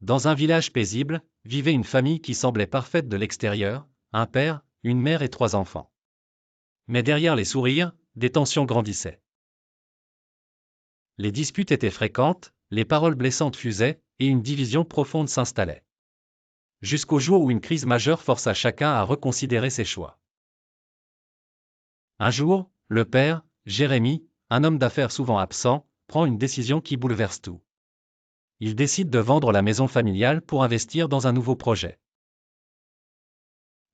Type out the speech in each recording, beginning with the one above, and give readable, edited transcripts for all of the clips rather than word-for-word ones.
Dans un village paisible, vivait une famille qui semblait parfaite de l'extérieur, un père, une mère et 3 enfants. Mais derrière les sourires, des tensions grandissaient. Les disputes étaient fréquentes, les paroles blessantes fusaient, et une division profonde s'installait. Jusqu'au jour où une crise majeure força chacun à reconsidérer ses choix. Un jour, le père, Jérémie, un homme d'affaires souvent absent, prend une décision qui bouleverse tout. Il décide de vendre la maison familiale pour investir dans un nouveau projet.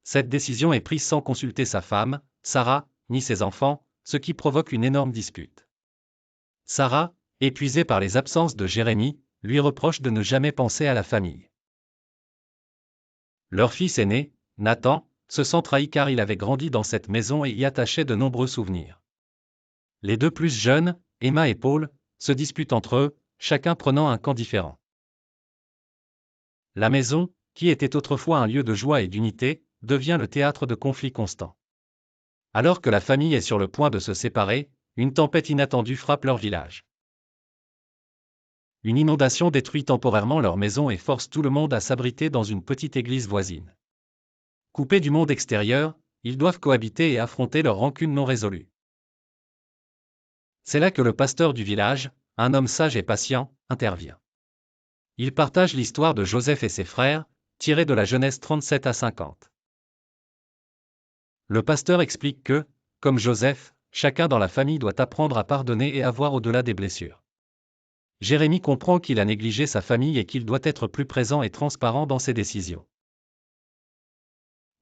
Cette décision est prise sans consulter sa femme, Sarah, ni ses enfants, ce qui provoque une énorme dispute. Sarah, épuisée par les absences de Jérémie, lui reproche de ne jamais penser à la famille. Leur fils aîné, Nathan, se sent trahi car il avait grandi dans cette maison et y attachait de nombreux souvenirs. Les 2 plus jeunes, Emma et Paul, se disputent entre eux, chacun prenant un camp différent. La maison, qui était autrefois un lieu de joie et d'unité, devient le théâtre de conflits constants. Alors que la famille est sur le point de se séparer, une tempête inattendue frappe leur village. Une inondation détruit temporairement leur maison et force tout le monde à s'abriter dans une petite église voisine. Coupés du monde extérieur, ils doivent cohabiter et affronter leur rancune non résolue. C'est là que le pasteur du village, un homme sage et patient, intervient. Il partage l'histoire de Joseph et ses frères, tirée de la Genèse 37 à 50. Le pasteur explique que, comme Joseph, chacun dans la famille doit apprendre à pardonner et à voir au-delà des blessures. Jérémie comprend qu'il a négligé sa famille et qu'il doit être plus présent et transparent dans ses décisions.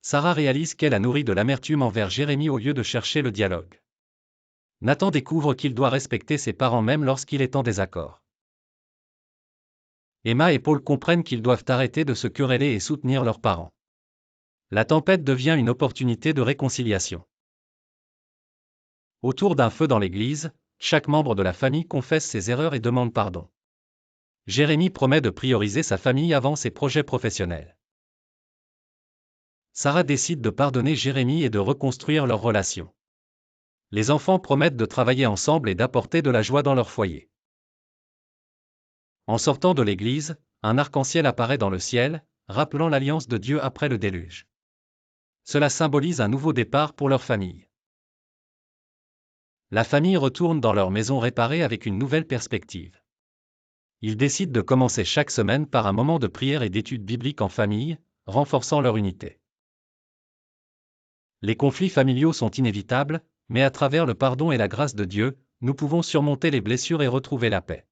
Sarah réalise qu'elle a nourri de l'amertume envers Jérémie au lieu de chercher le dialogue. Nathan découvre qu'il doit respecter ses parents même lorsqu'il est en désaccord. Emma et Paul comprennent qu'ils doivent arrêter de se quereller et soutenir leurs parents. La tempête devient une opportunité de réconciliation. Autour d'un feu dans l'église, chaque membre de la famille confesse ses erreurs et demande pardon. Jérémie promet de prioriser sa famille avant ses projets professionnels. Sarah décide de pardonner Jérémie et de reconstruire leur relation. Les enfants promettent de travailler ensemble et d'apporter de la joie dans leur foyer. En sortant de l'église, un arc-en-ciel apparaît dans le ciel, rappelant l'alliance de Dieu après le déluge. Cela symbolise un nouveau départ pour leur famille. La famille retourne dans leur maison réparée avec une nouvelle perspective. Ils décident de commencer chaque semaine par un moment de prière et d'études bibliques en famille, renforçant leur unité. Les conflits familiaux sont inévitables, mais à travers le pardon et la grâce de Dieu, nous pouvons surmonter les blessures et retrouver la paix.